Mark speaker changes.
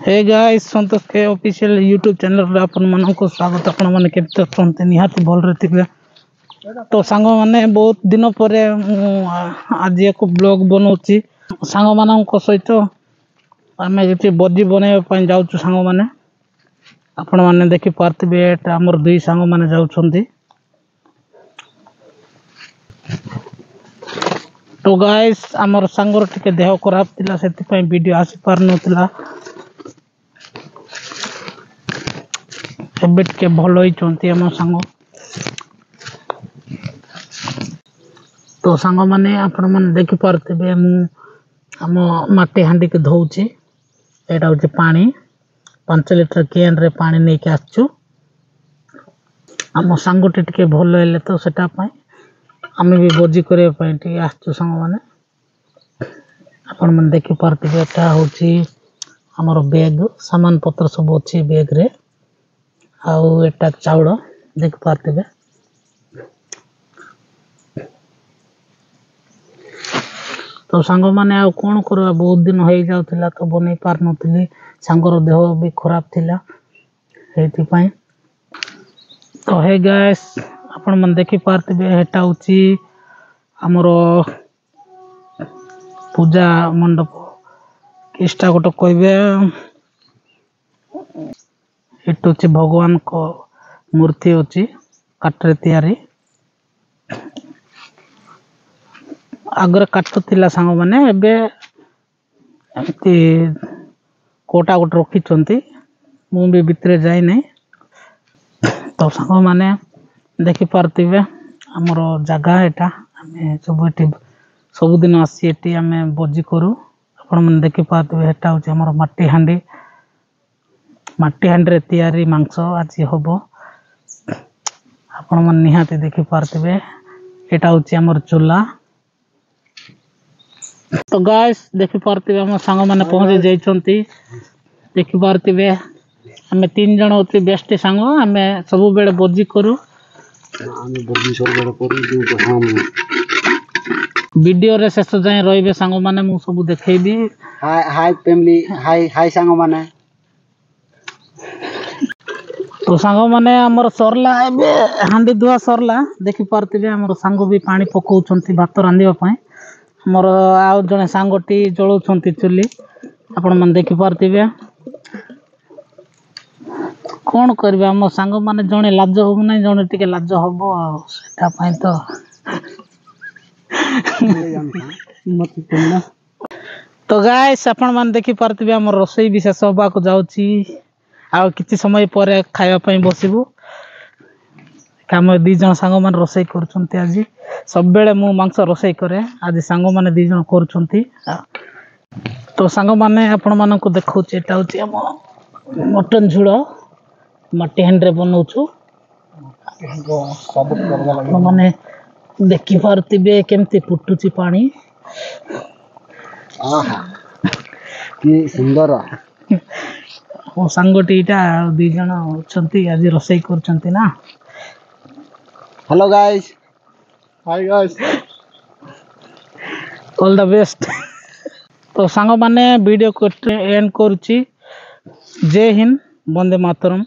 Speaker 1: Hey guys संतोष के official YouTube channel रे अपन मन को स्वागत। आपण माने केते अछंते निहाती बोल रे थिबे तो सांग माने बहुत दिन पर आज एक ब्लॉग बनौची सांग मानन को सहित आमे जेति बजी बने पय जाउछु सांग माने आपण माने देखि पारथिबे एटा हमर दुई सांग माने जाउछंती। तो गाइस हमर सांगर टिके देह खराब थिला सेति पय वीडियो आसी पार नथिला एबेट के भलो ही चंती हम सांग। तो सांग माने आपण मन देखि पारथिबे हम माटी हांडी के धौची एटा होचे पानी 5 लीटर कैन रे पानी नै के आछु हम सांग टिके भलो हेले तो सेटा पय हम भी बोजी करे पय टिके आछु सांग माने आपण मन देखि पारथिबे एटा होची हमर बैग सामान पत्र सब अछि बैग रे आउ एटा चाउड़ देख पारथिबे। तो सांग माने आ कोन करबा बहुत दिन होई जाउथिला तो बनै पार नथिली सांगर देह भी खराब थिला हेति पय। तो हे गाइस आपण मन देखि पारथिबे हेटा होची हमरो पूजा मंडप किस्टा गोटो कहबे एटो चे भगवान को मूर्ति अछि काटरे तयारी आगर काट थिला सांग माने एबे एमती कोटा गोट रखी चंती मु भी भितरे जाई नै। तो सांग माने देखि पारथिबे हमरो जगह एटा हमें सब दिन आसी एटी हमें बोजी करू आपण मन देखि पारथिबे एटा होची हमरो माटी हांडी रे तयारी मांस आज होबो आपण मन निहाती देखि पारथिबे एटा होची हमर चूल्हा। तो गाइस देखि पारथिबे हम सांग माने पहुंचे जाइछंती देखि पारथिबे हमें 3 जण होती बेस्ट सांग हमें सब बेले बोजी करू हमें बोजी सब बेले करू हम वीडियो रे शेष जाय रहिबे सांग माने मु सब देखैबी। हाय फैमिली हाय सांग माने। तो सांग माने हमर सरला एबे हांडी दुआ सरला देखि पारथिबे हमर सांग भी पानी पकाउछंती भात रांदिबा पय हमर आउ जने सांगटी जळुछंती चुली आपण मन देखि पारथिबे कोन करबे हम सांग माने जने लाज होबो नै जने टिके लाज होबो आ सेटा पय तो तो गाइस आपण मन देखि पारथिबे हमर रसोई विशेष होबा को जाउची आ किछि समय पर खाଇବା पय बसिबु काम 2 जण सांग मन रसोई करछंती आज सब बेले मु मांस रसोई करे आज सांग माने 2 जण करछंती। तो सांग माने आपण मन को देखौची एटा होची हम मटन झुळो माटी हांडी रे बनौछु सब करबा लागि माने देखि पारथिबे केमती फुटुची पानी आहा की सुंदर ओ सांगटीटा 2 जण छंती आज रसोई करछंती ना। Hello guys hi guys all the best. तो सांग माने वीडियो को एंड करूची जय हिंद वंदे मातरम।